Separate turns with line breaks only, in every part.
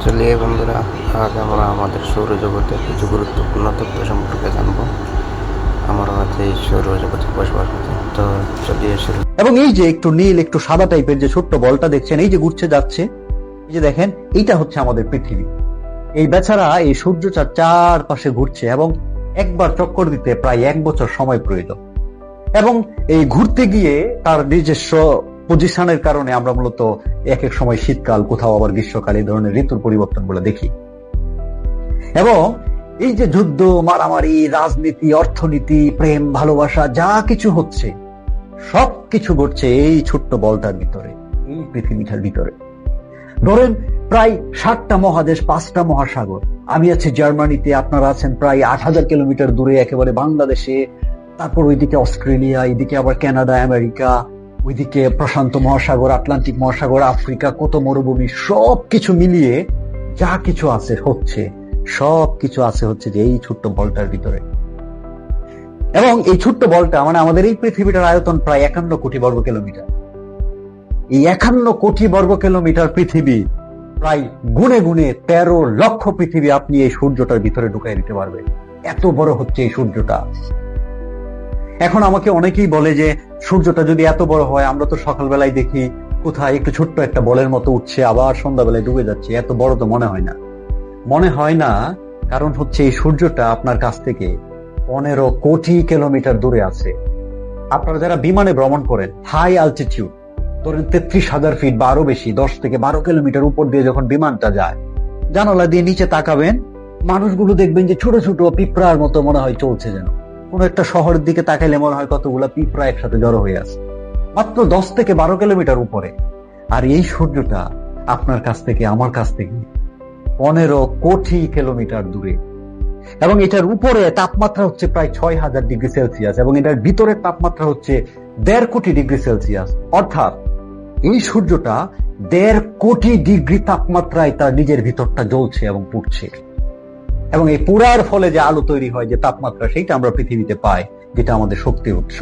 চলিয়ে বন্ধুরা, আজ আমরা আমাদের সৌরজগতের কিছু গুরুত্বপূর্ণ তথ্য সম্পর্কে জানব। আমরা আজ এই সৌরজগতে বসবাস করছি, তো চলিয়ে শুরু।
এবং এই যে একটু নীল একটু সাদা টাইপের যে ছোট্ট বলটা দেখছেন, এই যে ঘুরছে যাচ্ছে, এই যে দেখেন, এইটা হচ্ছে আমাদের পৃথিবী। এই বেচারা এই সূর্যটার চারপাশে ঘুরছে এবং একবার চক্কর দিতে প্রায় 1 বছর সময় প্রয়োজন। এবং এই ঘুরতে গিয়ে তার নিজস্ব পজিশনের কারণে আমরা মূলত এক এক সময় শীতকাল, কোথাও আবার গ্রীষ্মকাল, এই ধরনের ঋতুর পরিবর্তন গুলো দেখি। এবং এই যে যুদ্ধ, মারামারি, রাজনীতি, অর্থনীতি, প্রেম, ভালোবাসা, যা কিছু হচ্ছে সবকিছু ঘটছে এই ছোট্ট বলটার ভিতরে, এই পৃথিবীটার ভিতরে। ধরেন প্রায় 7টা মহাদেশ, 5টা মহাসাগর। আমি আছি জার্মানিতে, আপনারা আছেন প্রায় 8000 কিলোমিটার দূরে একেবারে বাংলাদেশে। তারপর ওইদিকে অস্ট্রেলিয়া, এইদিকে আবার কানাডা, আমেরিকা, ওইদিকে প্রশান্ত মহাসাগর, আটলান্টিক মহাসাগর, আফ্রিকা, কত মরুভূমি, সবকিছু মিলিয়ে যা কিছু আছে হচ্ছে, সবকিছু আছে হচ্ছে যে এই ছোট্ট বলটার ভিতরে। এবং এই ছোট্ট বলটা মানে আমাদের এই পৃথিবীটার আয়তন প্রায় 51 কোটি বর্গ কিলোমিটার। এই 51 কোটি বর্গ কিলোমিটার পৃথিবী, প্রায় গুণে গুণে 13 লক্ষ পৃথিবী আপনি এই সূর্যটার ভিতরে ঢুকাই দিতে পারবেন। এত বড় হচ্ছে এই সূর্যটা। এখন আমাকে অনেকেই বলে যে সূর্যটা যদি এত বড় হয়, আমরা তো সকালবেলায় দেখি কোথায় একটু ছোট্ট একটা বলের মতো উঠছে, আবার সন্ধ্যাবেলায় ডুবে যাচ্ছে, এত বড় তো মনে হয় না। মনে হয় না, কারণ হচ্ছে এই সূর্যটা আপনার কাছ থেকে 15 কোটি কিলোমিটার দূরে আছে। আপনারা যারা বিমানে ভ্রমণ করেন, হাই অ্যালটিটিউড, ধরেন 33,000 ফিট বা আরো বেশি, 10 থেকে 12 কিলোমিটার উপর দিয়ে যখন বিমানটা যায়, জানালা দিয়ে নিচে তাকাবেন, মানুষগুলো দেখবেন যে ছোট ছোট পিঁপড়ার মতো মনে হয় চলছে, যেন কোন একটা শহরের দিকে তাকাইলে মনে হয় কতগুলা পিঁপড়া একসাথে জড়ো হয়ে আছে, মাত্র 10 থেকে 12 কিলোমিটার উপরে। আর এই সূর্যটা আপনার কাছ থেকে, আমার কাছ থেকে 15 কোটি কিলোমিটার দূরে। এবং এটার উপরে তাপমাত্রা হচ্ছে প্রায় 6000 ডিগ্রি সেলসিয়াস, এবং এটার ভিতরের তাপমাত্রা হচ্ছে 1.5 কোটি ডিগ্রি সেলসিয়াস। অর্থাৎ এই সূর্যটা 1.5 কোটি ডিগ্রি তাপমাত্রায় তার নিজের ভিতরটা জ্বলছে এবং পুড়ছে। এবং এই পুরার ফলে যে আলো তৈরি হয়, যে তাপমাত্রা, সেইটা আমরা পৃথিবীতে পাই, যেটা আমাদের শক্তির উৎস।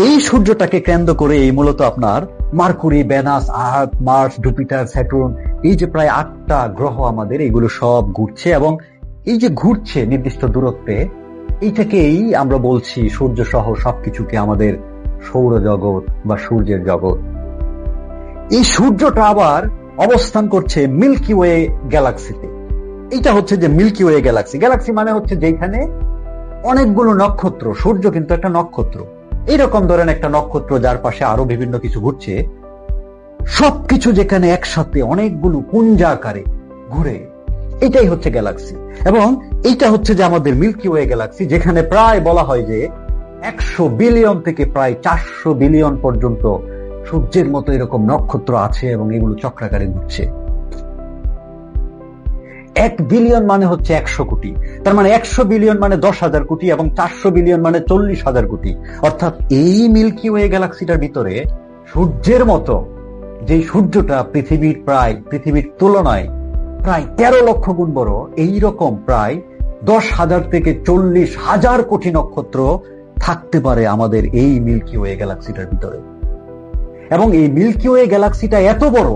এই সূর্যটাকে কেন্দ্র করে এই মূলত আপনার মার্কুরি, ভেনাস, আর্থ, মার্স, জুপিটার, স্যাটার্ন, এই যে প্রায় 8টা গ্রহ আমাদের, এগুলো সব ঘুরছে। এবং এই যে ঘুরছে নির্দিষ্ট দূরত্বে, এইটাকেই আমরা বলছি সূর্য সহ সবকিছুকে আমাদের সৌরজগৎ বা সূর্যের জগৎ। এই সূর্যটা আবার অবস্থান করছে মিল্কি ওয়ে গ্যালাক্সিতে। এইটা হচ্ছে যে মিল্কি ওয়ে গ্যালাক্সি। গ্যালাক্সি মানে হচ্ছে যেখানে অনেকগুলো নক্ষত্র, সূর্য কিন্তু একটা নক্ষত্র, এইরকম ধরেন একটা নক্ষত্র যার পাশে আরো বিভিন্ন কিছু ঘুরছে, সবকিছু যেখানে একসাথে অনেকগুলো পুঞ্জাকারে ঘুরে, এটাই হচ্ছে গ্যালাক্সি। এবং এইটা হচ্ছে যে আমাদের মিল্কি ওয়ে গ্যালাক্সি, যেখানে প্রায় বলা হয় যে 100 বিলিয়ন থেকে প্রায় 400 বিলিয়ন পর্যন্ত সূর্যের মতো এরকম নক্ষত্র আছে, এবং এগুলো চক্রাকারে ঘুরছে। 1 বিলিয়ন মানে হচ্ছে 100 কোটি, তার মানে 100 বিলিয়ন মানে 10,000 কোটি, এবং 400 বিলিয়ন মানে 40,000 কোটি। অর্থাৎ এই মিল্কি ওয়ে গ্যালাক্সিটার ভিতরে সূর্যের মতো, যে সূর্যটা পৃথিবীর তুলনায় প্রায় 13 লক্ষ গুণ বড়, এইরকম প্রায় 10,000 থেকে 40,000 কোটি নক্ষত্র থাকতে পারে আমাদের এই মিল্কি ওয়ে গ্যালাক্সিটার ভিতরে। এবং এই মিল্কি ওয়ে গ্যালাক্সিটা এত বড়,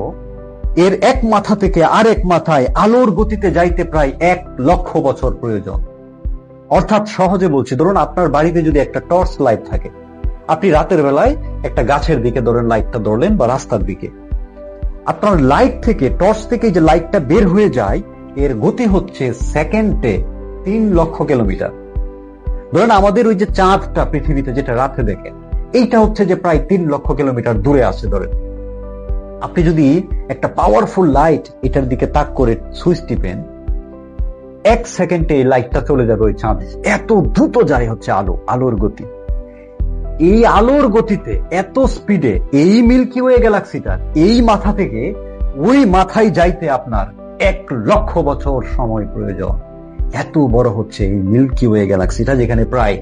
এর এক মাথা থেকে আরেক মাথায় আলোর গতিতে যাইতে প্রায় 1 লক্ষ বছর প্রয়োজন। অর্থাৎ সহজে বলছি, ধরুন আপনার বাড়িতে যদি একটা টর্চ লাইট থাকে, আপনি রাতের বেলায় একটা গাছের দিকে ধরেন লাইটটা ধরলেন, বা রাস্তার দিকে, আপনার লাইট থেকে, টর্চ থেকে যে লাইটটা বের হয়ে যায়, এর গতি হচ্ছে সেকেন্ডে 3 লক্ষ কিলোমিটার। ধরেন আমাদের ওই যে চাঁদটা পৃথিবীতে যেটা রাতে দেখে, এইটা হচ্ছে যে প্রায় 3 লক্ষ কিলোমিটার দূরে আছে। ধরেন আপনি যদি একটা পাওয়ারফুল লাইট এটার দিকে তাক করে সুইচ টিপেন, 1 সেকেন্ডে এই লাইটটা চলে যাবে ওই চাঁদে। এত দ্রুত যায় হচ্ছে আলোর গতি। এই আলোর গতিতে, এত স্পিডে এই মিল্কি ওয়ে গ্যালাক্সিটার এই মাথা থেকে ওই মাথায় যাইতে আপনার 1 লক্ষ বছর সময় প্রয়োজন। এত বড় হচ্ছে এই মিল্কি ওয়ে গ্যালাক্সিটা, যেখানে প্রায়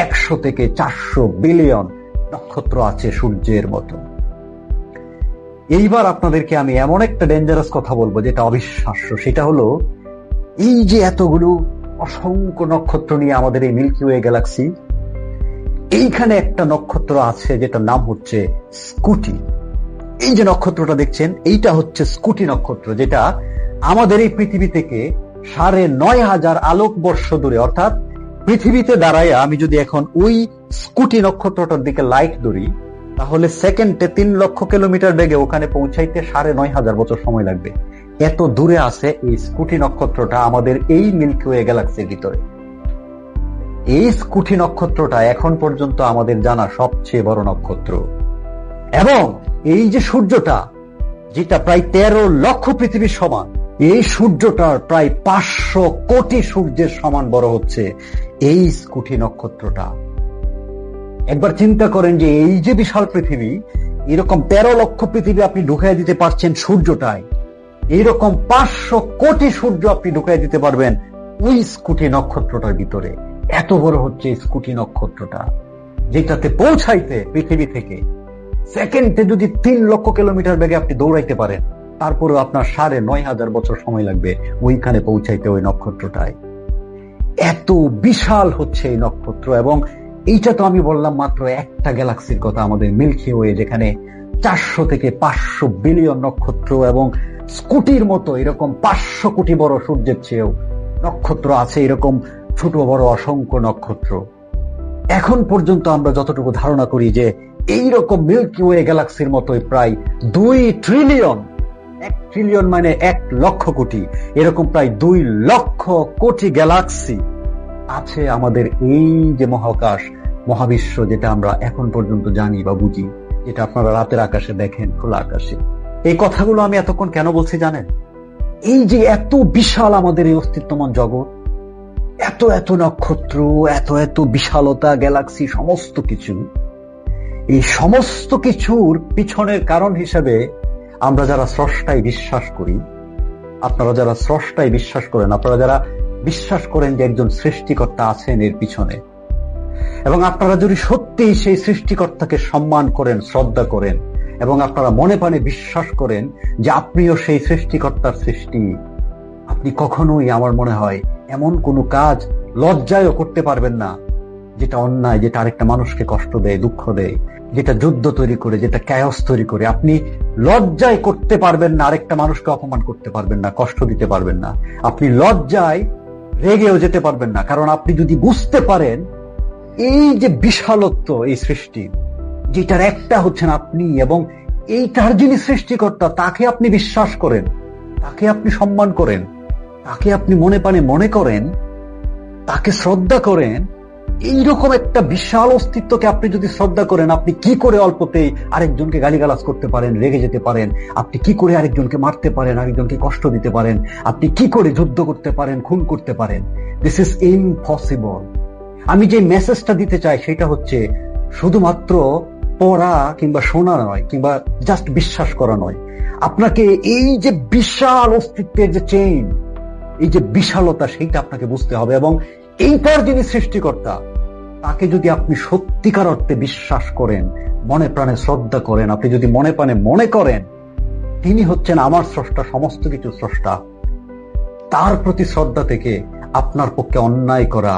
100 থেকে 400 বিলিয়ন নক্ষত্র আছে সূর্যের মতো। এইবার আপনাদেরকে আমি এমন একটা ডেঞ্জারাস কথা বলবো যেটা অবিশ্বাস্য। সেটা হলো, এই যে এতগুলো অসংখ্য নক্ষত্র নিয়ে আমাদের এই মিল্কি ওয়ে গ্যালাক্সি, এইখানে একটা নক্ষত্র আছে যেটার নাম হচ্ছে স্কুটি। এই যে নক্ষত্রটা দেখছেন, এইটা হচ্ছে স্কুটি নক্ষত্র, যেটা আমাদের এই পৃথিবী থেকে ৯,৫০০ আলোকবর্ষ দূরে। অর্থাৎ পৃথিবীতে দাঁড়ায় আমি যদি এখন ওই স্কুটি নক্ষত্রটার দিকে লাইট ধরি, তাহলে সেকেন্ডে ৩ লক্ষ কিলোমিটার বেগে ওখানে পৌঁছাইতে ৯,৫০০ বছর সময় লাগবে। এত দূরে আছে এই স্কুটি নক্ষত্রটা আমাদের এই মিল্কি ওয়ে গ্যালাক্সির ভিতরে। এই স্কুটি নক্ষত্রটা এখন পর্যন্ত আমাদের জানা সবচেয়ে বড় নক্ষত্র। এবং এই যে সূর্যটা, যেটা প্রায় ১৩ লক্ষ পৃথিবীর সমান, এই সূর্যটার প্রায় ৫০০ কোটি সূর্যের সমান বড় হচ্ছে এই স্কুটি নক্ষত্রটা। একবার চিন্তা করেন যে এই যে বিশাল পৃথিবী, এরকম ১৩ লক্ষ পৃথিবী আপনি ঢুকাই দিতে পারছেন সূর্যটায়, এইরকম ৫০০ কোটি সূর্য আপনি ঢুকাই দিতে পারবেন ওই স্কুটি নক্ষত্রটার ভিতরে। এত বড় হচ্ছে স্কুটি নক্ষত্রটা, যেটাতে পৌঁছাইতে পৃথিবী থেকে সেকেন্ডে যদি ৩ লক্ষ কিলোমিটার বেগে আপনি দৌড়াইতে পারেন, তারপরেও আপনার ৯,৫০০ বছর সময় লাগবে ওইখানে পৌঁছাইতে, ওই নক্ষত্রটায়। এত বিশাল হচ্ছে এই নক্ষত্র। এবং এইটা তো আমি বললাম মাত্র একটা গ্যালাক্সির কথা, আমাদের মিল্কি ওয়ে, যেখানে ৪০০ থেকে ৫০০ বিলিয়ন নক্ষত্র এবং স্কুটির মতো এরকম ৫০০ কোটি বড় সূর্যের চেয়েও নক্ষত্র আছে, এরকম ছোট বড় অসংখ্য নক্ষত্র। এখন পর্যন্ত আমরা যতটুকু ধারণা করি যে এইরকম মিল্কি ওয়ে গ্যালাক্সির মতোই প্রায় ২ ট্রিলিয়ন, ১ ট্রিলিয়ন মানে ১ লক্ষ কোটি, এরকম প্রায় ২ লক্ষ কোটি গ্যালাক্সি আছে আমাদের এই যে মহাকাশ, মহাবিশ্ব, যেটা আমরা এখন পর্যন্ত জানি বা বুঝি, যেটা আপনারা রাতের আকাশে দেখেন, খোলা আকাশে। এই কথাগুলো আমি এতক্ষণ কেন বলছি জানেন? এই যে এত বিশাল আমাদের এই অস্তিত্বমান জগৎ, এত এত নক্ষত্র, এত এত বিশালতা, গ্যালাক্সি, সমস্ত কিছু, এই সমস্ত কিছুর পিছনের কারণ হিসেবে আমরা যারা স্রষ্টায় বিশ্বাস করি, আপনারা যারা স্রষ্টায় বিশ্বাস করেন, আপনারা যারা বিশ্বাস করেন যে একজন সৃষ্টিকর্তা আছেন এর পিছনে, এবং আপনারা যদি সত্যি সেই সৃষ্টিকর্তাকে সম্মান করেন, শ্রদ্ধা করেন, এবং আপনারা মনে প্রাণে বিশ্বাস করেন যে আপনিও সেই সৃষ্টিকর্তার সৃষ্টি, আপনি কখনোই, আমার মনে হয়, এমন কোনো কাজ লজ্জায়ও করতে পারবেন না যেটা অন্যায়, যেটা আরেকটা মানুষকে কষ্ট দেয়, দুঃখ দেয়, যেটা যুদ্ধ তৈরি করে, যেটা ক্যাওস তৈরি করে। আপনি লজ্জায় করতে পারবেন না, আরেকটা মানুষকে অপমান করতে পারবেন না, কষ্ট দিতে পারবেন না। আপনি লজ্জায় রেগেও যেতে পারবেন না, কারণ আপনি যদি বুঝতে পারেন এই যে বিশালত্ব এই সৃষ্টি, যেটার একটা হচ্ছেন আপনি, এবং এইটার যিনি সৃষ্টিকর্তা তাকে আপনি বিশ্বাস করেন, তাকে আপনি সম্মান করেন, তাকে আপনি মনে প্রাণে মনে করেন, তাকে শ্রদ্ধা করেন, এইরকম একটা বিশাল অস্তিত্বকে আপনি যদি শ্রদ্ধা করেন, আপনি কি করে অল্পতেই আরেকজনকে গালিগালাজ করতে পারেন, রেগে যেতে পারেন? আপনি কি করে আরেকজনকে মারতে পারেন, আরেকজনকে কষ্ট দিতে পারেন? আপনি কি করে যুদ্ধ করতে পারেন, খুন করতে পারেন? This is impossible. আমি যে মেসেজটা দিতে চাই সেটা হচ্ছে শুধুমাত্র পড়া কিংবা শোনা নয়, কিংবা জাস্ট বিশ্বাস করা নয়। আপনাকে এই যে বিশাল অস্তিত্বের যে চেইন, এই যে বিশালতা, সেইটা আপনাকে বুঝতে হবে। এবং এইটার যিনি সৃষ্টিকর্তা, তাকে যদি আপনি সত্যিকার অর্থে বিশ্বাস করেন, মনে প্রাণে শ্রদ্ধা করেন, আপনি যদি মনে প্রাণে মনে করেন তিনি হচ্ছেন আমার স্রষ্টা, সমস্ত কিছু স্রষ্টা, তার প্রতি শ্রদ্ধা থেকে আপনার পক্ষে অন্যায় করা,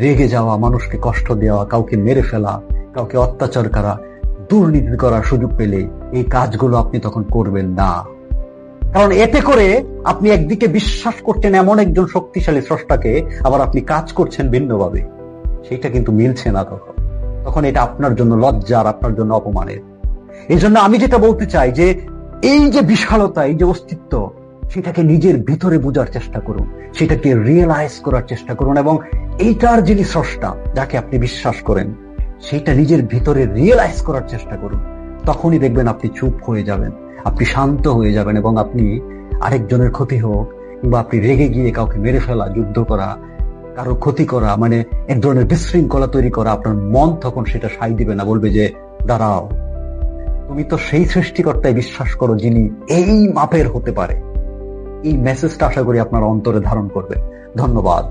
রেগে যাওয়া, মানুষকে কষ্ট দেওয়া, কাউকে মেরে ফেলা, কাউকে অত্যাচার করা, দুর্নীতি করার সুযোগ পেলে এই কাজগুলো আপনি তখন করবেন না। কারণ এতে করে আপনি একদিকে বিশ্বাস করছেন এমন একজন শক্তিশালী স্রষ্টাকে, আবার আপনি কাজ করছেন ভিন্নভাবে। সেইটা কিন্তু মিলছে না। তখন এটা আপনার জন্য লজ্জার, আপনার জন্য অপমানের। এই জন্য আমি যেটা বলতে চাই যে এই যে বিশালতা, এই যে অস্তিত্ব, সেটাকে নিজের ভিতরে বোঝার চেষ্টা করুন, সেটাকে রিয়েলাইজ করার চেষ্টা করুন, এবং এইটার যিনি স্রষ্টা, যাকে আপনি বিশ্বাস করেন, সেটা নিজের ভিতরে রিয়েলাইজ করার চেষ্টা করুন। তখনই দেখবেন আপনি চুপ হয়ে যাবেন, আপনি শান্ত হয়ে যাবেন, এবং আপনি আরেকজনের ক্ষতি হোক কিংবা আপনি রেগে গিয়ে কাউকে মেরে ফেলা, যুদ্ধ করা, কারো ক্ষতি করা, মানে এক ধরনের বিশৃঙ্খলা তৈরি করা, আপনার মন তখন সেটা সাই দিবে না, বলবে যে দাঁড়াও, তুমি তো সেই সৃষ্টিকর্তায় বিশ্বাস করো যিনি এই মাপের হতে পারে। এই মেসেজটা আশা করি আপনার অন্তরে ধারণ করবে। ধন্যবাদ।